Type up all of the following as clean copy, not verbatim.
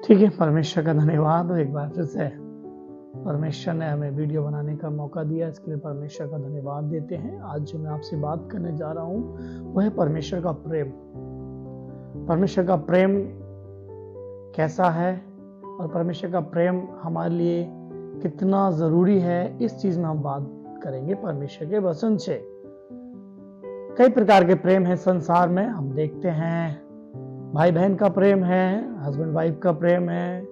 ठीक है, परमेश्वर का धन्यवाद। एक बार फिर से परमेश्वर ने हमें वीडियो बनाने का मौका दिया, इसके लिए परमेश्वर का धन्यवाद देते हैं। आज जो मैं आपसे बात करने जा रहा हूँ वह है परमेश्वर का प्रेम। परमेश्वर का प्रेम कैसा है और परमेश्वर का प्रेम हमारे लिए कितना जरूरी है, इस चीज में हम बात करेंगे परमेश्वर के वचन से। कई प्रकार के प्रेम है संसार में, हम देखते हैं भाई बहन का प्रेम है, हस्बैंड वाइफ का प्रेम है,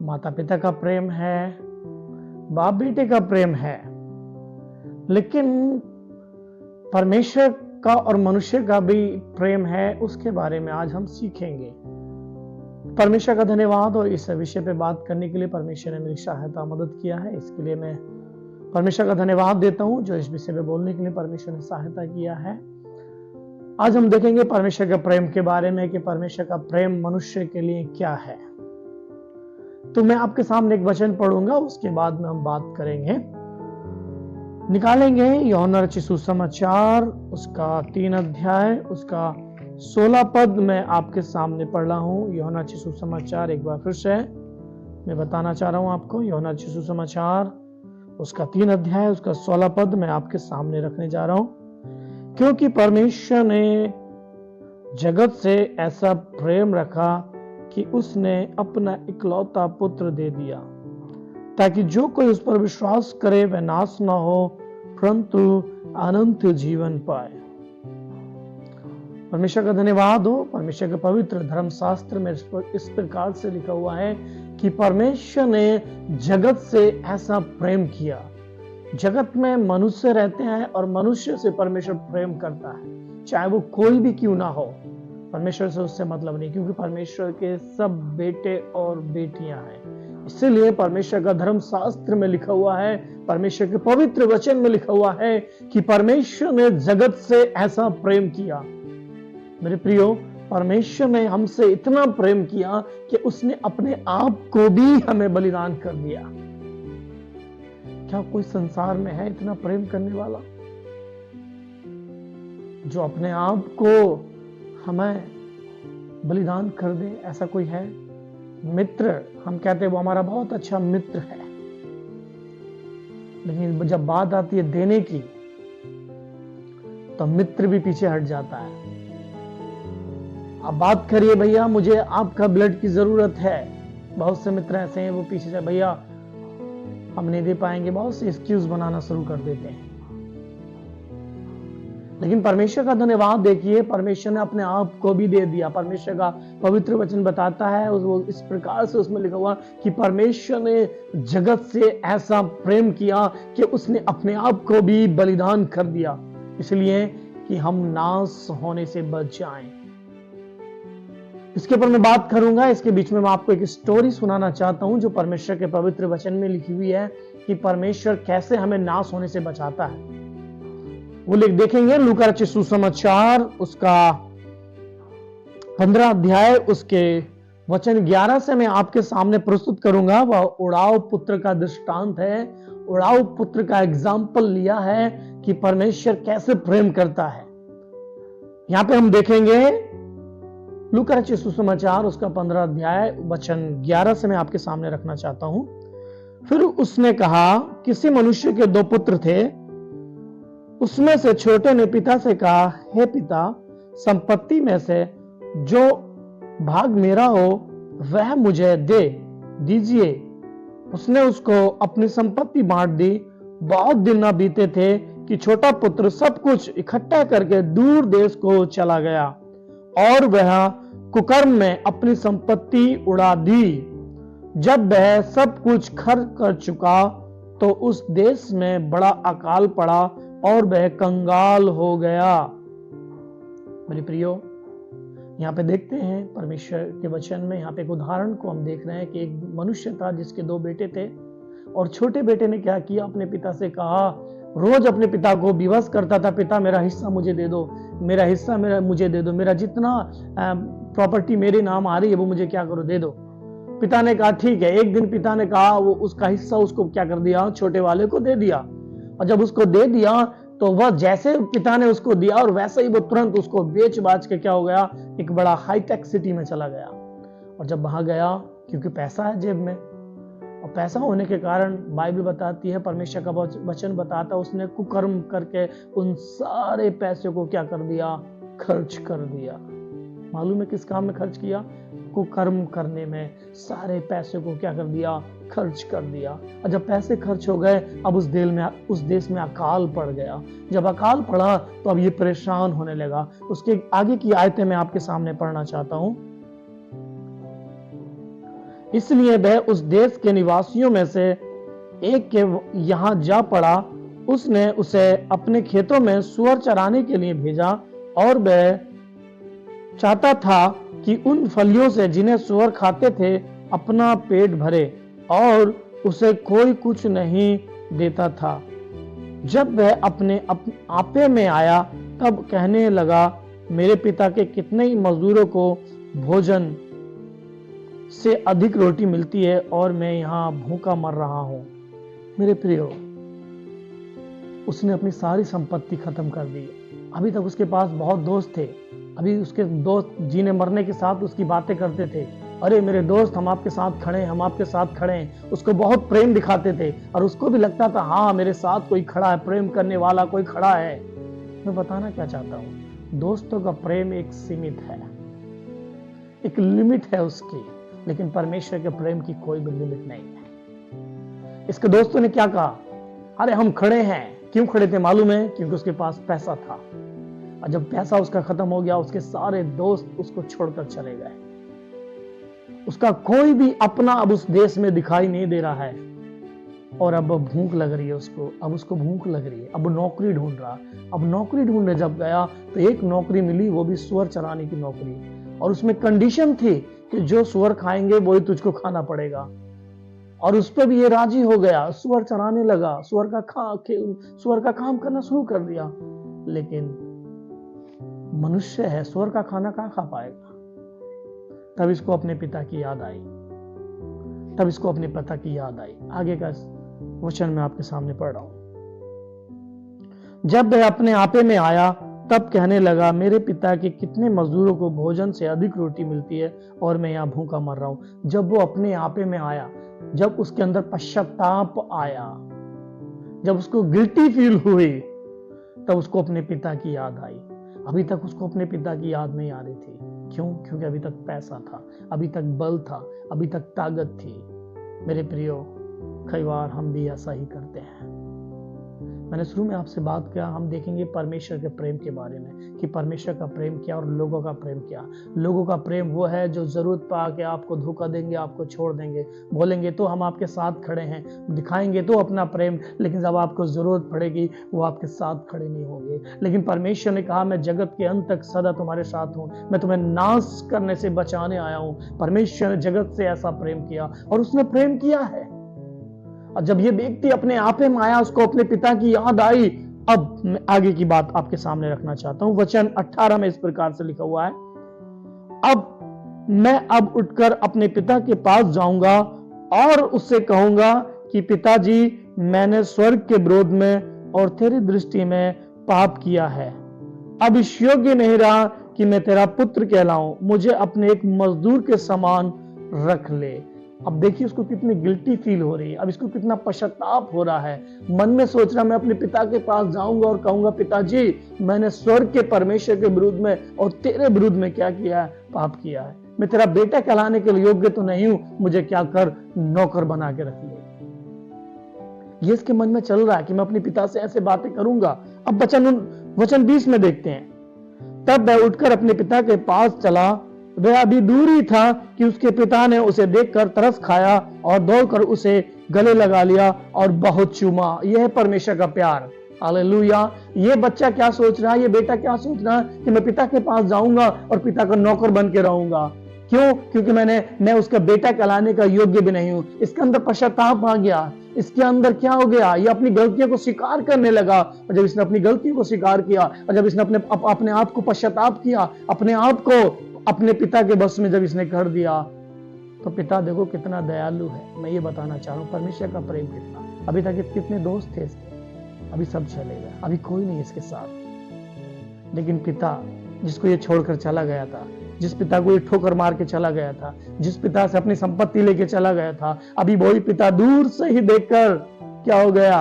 माता पिता का प्रेम है, बाप बेटे का प्रेम है। लेकिन परमेश्वर का और मनुष्य का भी प्रेम है, उसके बारे में आज हम सीखेंगे। परमेश्वर का धन्यवाद। और इस विषय पे बात करने के लिए परमेश्वर ने मेरी सहायता मदद किया है, इसके लिए मैं परमेश्वर का धन्यवाद देता हूं जो इस विषय पे बोलने के लिए परमेश्वर ने सहायता किया है। आज हम देखेंगे परमेश्वर के प्रेम के बारे में कि परमेश्वर का प्रेम मनुष्य के लिए क्या है। तो मैं आपके सामने एक वचन पढ़ूंगा, उसके बाद में हम बात करेंगे, निकालेंगे यूहन्ना रचित सुसमाचार उसका 3 अध्याय उसका 16 पद मैं आपके सामने पढ़ रहा हूं। यूहन्ना रचित सुसमाचार एक बार फिर से मैं बताना चाह रहा हूं आपको। यूहन्ना रचित सुसमाचार उसका 3 अध्याय उसका 16 पद मैं आपके सामने रखने जा रहा हूं। क्योंकि परमेश्वर ने जगत से ऐसा प्रेम रखा कि उसने अपना इकलौता पुत्र दे दिया, ताकि जो कोई उस पर विश्वास करे वह नाश न हो परंतु अनंत जीवन पाए। परमेश्वर का धन्यवाद हो। परमेश्वर के पवित्र धर्मशास्त्र में इस प्रकार से लिखा हुआ है कि परमेश्वर ने जगत से ऐसा प्रेम किया। जगत में मनुष्य रहते हैं और मनुष्य से परमेश्वर प्रेम करता है, चाहे वो कोई भी क्यों ना हो। परमेश्वर से उससे मतलब नहीं, क्योंकि परमेश्वर के सब बेटे और बेटियां हैं। इसीलिए परमेश्वर का धर्मशास्त्र में लिखा हुआ है, परमेश्वर के पवित्र वचन में लिखा हुआ है कि परमेश्वर ने जगत से ऐसा प्रेम किया। मेरे प्रियो, परमेश्वर ने हमसे इतना प्रेम किया कि उसने अपने आप को भी हमें बलिदान कर दिया। क्या कोई संसार में है इतना प्रेम करने वाला जो अपने आप को हमें बलिदान कर दे? ऐसा कोई है? मित्र, हम कहते हैं वो हमारा बहुत अच्छा मित्र है, लेकिन जब बात आती है देने की तो मित्र भी पीछे हट जाता है। आप बात करिए, भैया मुझे आपका ब्लड की जरूरत है, बहुत से मित्र ऐसे हैं वो पीछे से भैया हम नहीं दे पाएंगे, बहुत से एक्सक्यूज बनाना शुरू कर देते हैं। लेकिन परमेश्वर का धन्यवाद देखिए, परमेश्वर ने अपने आप को भी दे दिया। परमेश्वर का पवित्र वचन बताता है, वो इस प्रकार से उसमें लिखा हुआ कि परमेश्वर ने जगत से ऐसा प्रेम किया कि उसने अपने आप को भी बलिदान कर दिया, इसलिए कि हम नाश होने से बच जाएं। इसके ऊपर मैं बात करूंगा। इसके बीच में मैं आपको एक स्टोरी सुनाना चाहता हूं जो परमेश्वर के पवित्र वचन में लिखी हुई है कि परमेश्वर कैसे हमें नाश होने से बचाता है। वो देखेंगे लूका रचित सुसमाचार उसका 15 अध्याय उसके वचन 11 से मैं आपके सामने प्रस्तुत करूंगा। वह उड़ाव पुत्र का दृष्टांत है, उड़ाव पुत्र का एग्जाम्पल लिया है कि परमेश्वर कैसे प्रेम करता है। यहां पे हम देखेंगे लूका रचित सुसमाचार उसका 15 अध्याय वचन 11 से मैं आपके सामने रखना चाहता हूं। फिर उसने कहा, किसी मनुष्य के 2 पुत्र थे। उसमें से छोटे ने पिता से कहा, हे पिता, संपत्ति में से जो भाग मेरा हो वह मुझे दे दीजिए। उसने उसको अपनी संपत्ति बांट दी। बहुत दिन न बीते थे कि छोटा पुत्र सब कुछ इकट्ठा करके दूर देश को चला गया और वह कुकर्म में अपनी संपत्ति उड़ा दी। जब वह सब कुछ खर्च कर चुका तो उस देश में बड़ा अकाल पड़ा और वह कंगाल हो गया। मेरे प्रियो, यहाँ पे देखते हैं परमेश्वर के वचन में, यहाँ पे एक उदाहरण को हम देख रहे हैं कि एक मनुष्य था जिसके 2 बेटे थे और छोटे बेटे ने क्या किया, अपने पिता से कहा, रोज अपने पिता को विवश करता था, पिता मेरा हिस्सा मुझे दे दो, मेरा हिस्सा मुझे दे दो, मेरा जितना प्रॉपर्टी मेरे नाम आ रही है वो मुझे क्या करो, दे दो। पिता ने कहा ठीक है। एक दिन पिता ने कहा, वो उसका हिस्सा उसको क्या कर दिया, छोटे वाले को दे दिया। और जब उसको दे दिया तो वह जैसे पिता ने उसको दिया और वैसे ही वो तुरंत उसको बेच बाच के क्या हो गया, एक बड़ा हाईटेक सिटी में चला गया। और जब वहां गया क्योंकि पैसा है जेब में, और पैसा होने के कारण बाइबल बताती है, परमेश्वर का वचन बताता है, उसने कुकर्म करके उन सारे पैसे को क्या कर दिया, खर्च कर दिया। मालूम है किस काम में खर्च किया? कुकर्म करने में सारे पैसे को क्या कर दिया, खर्च कर दिया। और जब पैसे खर्च हो गए, अब उस देश में अकाल पड़ गया। जब अकाल पड़ा तो अब ये परेशान होने लगा। उसके आगे की आयतें मैं आपके सामने पढ़ना चाहता हूं। इसलिए वह उस देश के निवासियों में से एक के यहां जा पड़ा। उसने उसे अपने खेतों में सूअर चराने के लिए भेजा, और वह चाहता था कि उन फलियों से जिन्हें सूअर खाते थे अपना पेट भरे, और उसे कोई कुछ नहीं देता था। जब वह अपने आपे में आया तब कहने लगा, मेरे पिता के कितने ही मजदूरों को भोजन से अधिक रोटी मिलती है और मैं यहाँ भूखा मर रहा हूं। मेरे प्रियो, उसने अपनी सारी संपत्ति खत्म कर दी। अभी तक उसके पास बहुत दोस्त थे। अभी उसके दोस्त जीने मरने के साथ उसकी बातें करते थे, अरे मेरे दोस्त हम आपके साथ खड़े हैं, हम आपके साथ खड़े हैं। उसको बहुत प्रेम दिखाते थे, और उसको भी लगता था हाँ मेरे साथ कोई खड़ा है, प्रेम करने वाला कोई खड़ा है। मैं बताना क्या चाहता हूं, दोस्तों का प्रेम एक सीमित है, एक लिमिट है उसकी, लेकिन परमेश्वर के प्रेम की कोई भी लिमिट नहीं है। इसके दोस्तों ने क्या कहा, अरे हम खड़े हैं। क्यों खड़े थे मालूम है? क्योंकि उसके पास पैसा था, और जब पैसा उसका खत्म हो गया, उसके सारे दोस्त उसको छोड़कर चले गए। उसका कोई भी अपना अब उस देश में दिखाई नहीं दे रहा है, और अब भूख लग रही है उसको। अब उसको भूख लग रही है, अब नौकरी ढूंढ रहा। अब नौकरी ढूंढने जब गया तो एक नौकरी मिली, वो भी सूअर चराने की नौकरी, और उसमें कंडीशन थी कि जो सूअर खाएंगे वही तुझको खाना पड़ेगा। और उस पर भी ये राजी हो गया, सूअर चराने लगा, सूअर का काम करना शुरू कर दिया। लेकिन मनुष्य है, सूअर का खाना कहां खा पाएगा? तब इसको अपने पिता की याद आई, तब इसको अपने पिता की याद आई। आगे का वचन मैं आपके सामने पढ़ रहा हूं। जब वह अपने आपे में आया तब कहने लगा, मेरे पिता के कितने मजदूरों को भोजन से अधिक रोटी मिलती है और मैं यहाँ भूखा मर रहा हूं। जब वो अपने आपे में आया, जब उसके अंदर पश्चाताप आया, जब उसको गिल्टी फील हुई, तब उसको अपने पिता की याद आई। अभी तक उसको अपने पिता की याद नहीं आ रही थी। क्यों? क्योंकि अभी तक पैसा था, अभी तक बल था, अभी तक ताकत थी। मेरे प्रियो, कई बार हम भी ऐसा ही करते हैं। मैंने शुरू में आपसे बात किया, हम देखेंगे परमेश्वर के प्रेम के बारे में कि परमेश्वर का प्रेम क्या और लोगों का प्रेम क्या। लोगों का प्रेम वो है जो जरूरत पा के आपको धोखा देंगे, आपको छोड़ देंगे, बोलेंगे तो हम आपके साथ खड़े हैं, दिखाएंगे तो अपना प्रेम, लेकिन जब आपको जरूरत पड़ेगी वो आपके साथ खड़े नहीं होंगे। लेकिन परमेश्वर ने कहा, मैं जगत के अंत तक सदा तुम्हारे साथ हूँ, मैं तुम्हें नाश करने से बचाने आया हूँ। परमेश्वर ने जगत से ऐसा प्रेम किया, और उसने प्रेम किया है। और जब ये व्यक्ति अपने आपे में आया, उसको अपने पिता की याद आई। अब मैं आगे की बात आपके सामने रखना चाहता हूं। वचन 18 में इस प्रकार से लिखा हुआ है, अब उठकर अपने पिता के पास जाऊंगा और उससे कहूंगा कि पिताजी, मैंने स्वर्ग के विरोध में और तेरी दृष्टि में पाप किया है। अब इस योग्य नहीं रहा कि मैं तेरा पुत्र कहलाऊं, मुझे अपने एक मजदूर के समान रख ले। अब देखिए उसको कितनी गिल्टी फील हो रही है, अब इसको कितना पश्चाताप हो रहा है। मन में सोच रहा, मैं अपने पिता के पास जाऊंगा और कहूंगा, पिताजी मैंने स्वर्ग के परमेश्वर के विरुद्ध में और तेरे विरुद्ध में क्या किया है? पाप किया है। मैं तेरा बेटा कहलाने के लिए योग्य तो नहीं हूं, मुझे क्या कर, नौकर बना के रख ले। ये इसके मन में चल रहा है कि मैं अपने पिता से ऐसे बातें करूंगा। अब वचन 20 में देखते हैं, तब वह उठकर अपने पिता के पास चला। वह अभी दूर ही था कि उसके पिता ने उसे देखकर तरस खाया और दौड़कर उसे गले लगा लिया और बहुत चूमा। यह है परमेश्वर का प्यार। हालेलुया। ये बच्चा क्या सोच रहा है, ये बेटा क्या सोच रहा है कि मैं पिता के पास जाऊंगा और पिता का नौकर बन के रहूंगा। क्यों? क्योंकि मैं उसका बेटा कहलाने का योग्य भी नहीं हूं। इसके अंदर पश्चाताप आ गया। इसके अंदर क्या हो गया? ये अपनी गलतियों को स्वीकार करने लगा। और जब इसने अपनी गलतियों को स्वीकार किया और जब इसने अपने आप को पश्चाताप किया, अपने आप को अपने पिता के बस में जब इसने कर दिया, तो पिता देखो कितना दयालु है। मैं ये बताना चाह रहा हूं परमेश्वर का प्रेम कितना। अभी तक कितने दोस्त थे इसके, अभी सब चले गए, अभी कोई नहीं इसके साथ। लेकिन पिता जिसको ये छोड़कर चला गया था, जिस पिता को ये ठोकर मार के चला गया था, जिस पिता से अपनी संपत्ति लेके चला गया था, अभी वही पिता दूर से ही देखकर क्या हो गया।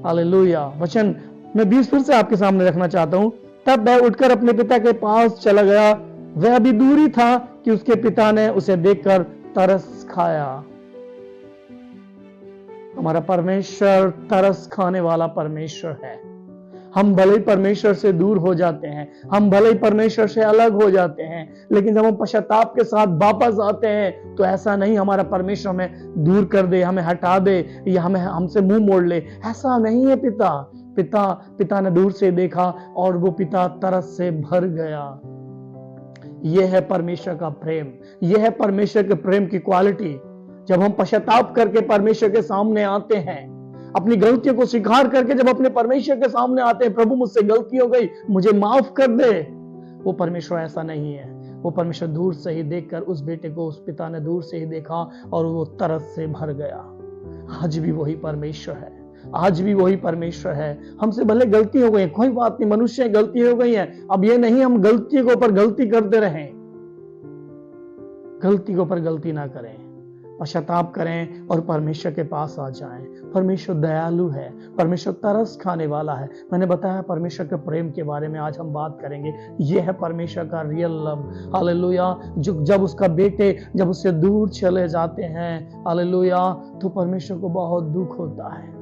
हालेलुया। वचन मैं 20 फिर से आपके सामने रखना चाहता हूं। तब वह उठकर अपने पिता के पास चला गया, वह अभी दूरी था कि उसके पिता ने उसे देखकर तरस खाया। हमारा परमेश्वर तरस खाने वाला परमेश्वर है। हम भले ही परमेश्वर से दूर हो जाते हैं, हम भले ही परमेश्वर से अलग हो जाते हैं, लेकिन जब हम पश्चाताप के साथ वापस आते हैं तो ऐसा नहीं हमारा परमेश्वर हमें दूर कर दे, हमें हटा दे या हमें हमसे मुंह मोड़ ले। ऐसा नहीं है। पिता ने दूर से देखा और वो पिता तरस से भर गया। यह है परमेश्वर का प्रेम, यह है परमेश्वर के प्रेम की क्वालिटी। जब हम पश्चाताप करके परमेश्वर के सामने आते हैं, अपनी गलतियों को स्वीकार करके जब अपने परमेश्वर के सामने आते हैं, प्रभु मुझसे गलती हो गई, मुझे माफ कर दे, वो परमेश्वर ऐसा नहीं है। वो परमेश्वर दूर से ही देखकर उस बेटे को उस पिता ने दूर से ही देखा और वो तरस से भर गया। आज भी वही परमेश्वर है, आज भी वही परमेश्वर है। हमसे भले गलती हो गई, कोई बात नहीं, मनुष्य गलती हो गई है। अब ये नहीं हम गलती के ऊपर गलती करते रहें, गलती के ऊपर गलती ना करें, पश्चाताप करें और परमेश्वर के पास आ जाएं। परमेश्वर दयालु है, परमेश्वर तरस खाने वाला है। मैंने बताया परमेश्वर के प्रेम के बारे में आज हम बात करेंगे। यह है परमेश्वर का रियल लव। हालेलुया। जो जब उसका बेटे जब उससे दूर चले जाते हैं, हालेलुया, तो परमेश्वर को बहुत दुख होता है।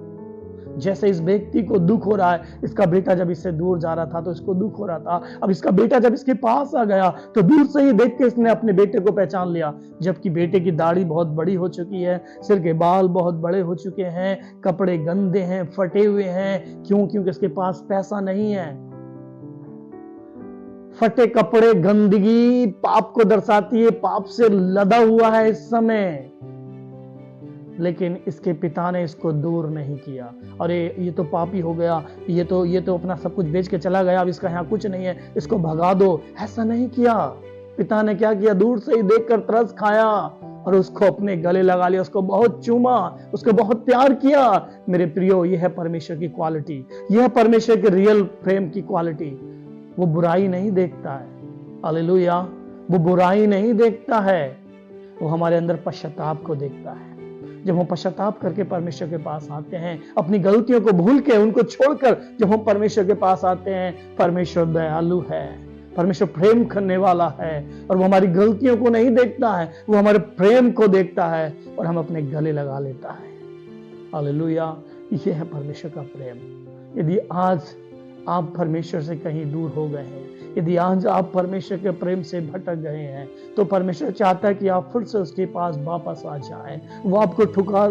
जैसे इस व्यक्ति को दुख हो रहा है, इसका बेटा जब इससे दूर जा रहा था तो इसको दुख हो रहा था। अब इसका बेटा जब इसके पास आ गया तो दूर से ही देख के इसने अपने बेटे को पहचान लिया, जबकि बेटे की दाढ़ी बहुत बड़ी हो चुकी है, सिर के बाल बहुत बड़े हो चुके हैं, कपड़े गंदे हैं, फटे हुए हैं। क्यों? क्योंकि इसके पास पैसा नहीं है। फटे कपड़े, गंदगी पाप को दर्शाती है, पाप से लदा हुआ है इस समय। लेकिन इसके पिता ने इसको दूर नहीं किया। अरे ये तो पापी हो गया, ये तो अपना सब कुछ बेच के चला गया, अब इसका यहाँ कुछ नहीं है, इसको भगा दो, ऐसा नहीं किया। पिता ने क्या किया? दूर से ही देखकर तरस खाया और उसको अपने गले लगा लिया, उसको बहुत चूमा, उसको बहुत प्यार किया। मेरे प्रियो, यह है परमेश्वर की क्वालिटी, यह है परमेश्वर के रियल प्रेम की क्वालिटी। वो बुराई नहीं देखता है। हालेलुया। वो बुराई नहीं देखता है, वो हमारे अंदर पश्चाताप को देखता है। जब हम पश्चाताप करके परमेश्वर के पास आते हैं, अपनी गलतियों को भूल के, उनको छोड़कर जब हम परमेश्वर के पास आते हैं, परमेश्वर दयालु है, परमेश्वर प्रेम करने वाला है और वो हमारी गलतियों को नहीं देखता है, वो हमारे प्रेम को देखता है और हम अपने गले लगा लेता है। हालेलुया। यह है परमेश्वर का प्रेम। यदि आज आप परमेश्वर से कहीं दूर हो गए हैं, यदि आज आप परमेश्वर के प्रेम से भटक गए हैं, तो परमेश्वर चाहता है कि आप फिर से उसके पास वापस आ जाएं। वो आपको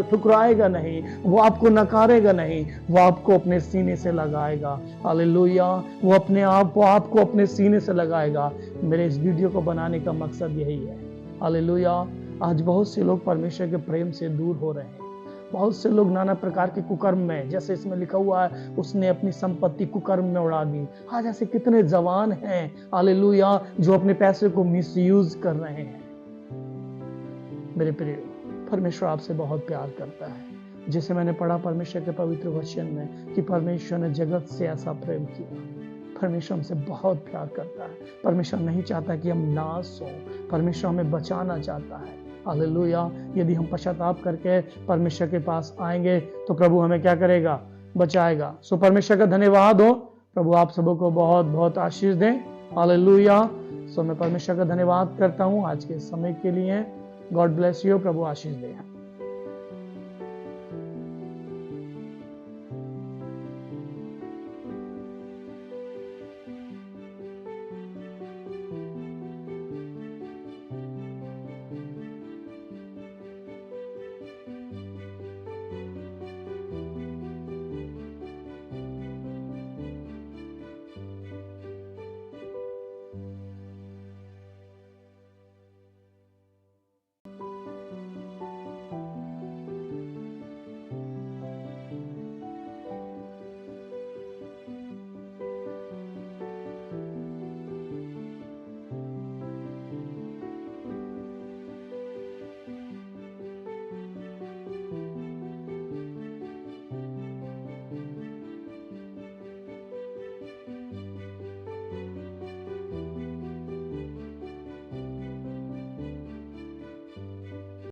ठुकराएगा नहीं, वो आपको नकारेगा नहीं, वो आपको अपने सीने से लगाएगा। हालेलुया। वो अपने आप को आपको अपने सीने से लगाएगा। मेरे इस वीडियो को बनाने का मकसद यही है। हालेलुया। आज बहुत से लोग परमेश्वर के प्रेम से दूर हो रहे हैं। बहुत से लोग नाना प्रकार के कुकर्म में, जैसे इसमें लिखा हुआ है, उसने अपनी संपत्ति कुकर्म में उड़ा दी। आज ऐसे कितने जवान हैं, हालेलुया, जो अपने पैसे को मिसयूज कर रहे हैं। मेरे प्रिय, परमेश्वर आपसे बहुत प्यार करता है। जैसे मैंने पढ़ा परमेश्वर के पवित्र वचन में कि परमेश्वर ने जगत से ऐसा प्रेम किया। परमेश्वर हमसे बहुत प्यार करता है। परमेश्वर नहीं चाहता कि हम नाश हो, परमेश्वर हमें बचाना चाहता है। हालेलुया। यदि हम पश्चाताप करके परमेश्वर के पास आएंगे तो प्रभु हमें क्या करेगा? बचाएगा। सो परमेश्वर का धन्यवाद हो। प्रभु आप सबों को बहुत बहुत आशीष दें। हालेलुया। सो मैं परमेश्वर का धन्यवाद करता हूँ आज के समय के लिए। God bless you. Prabhu Ashish they.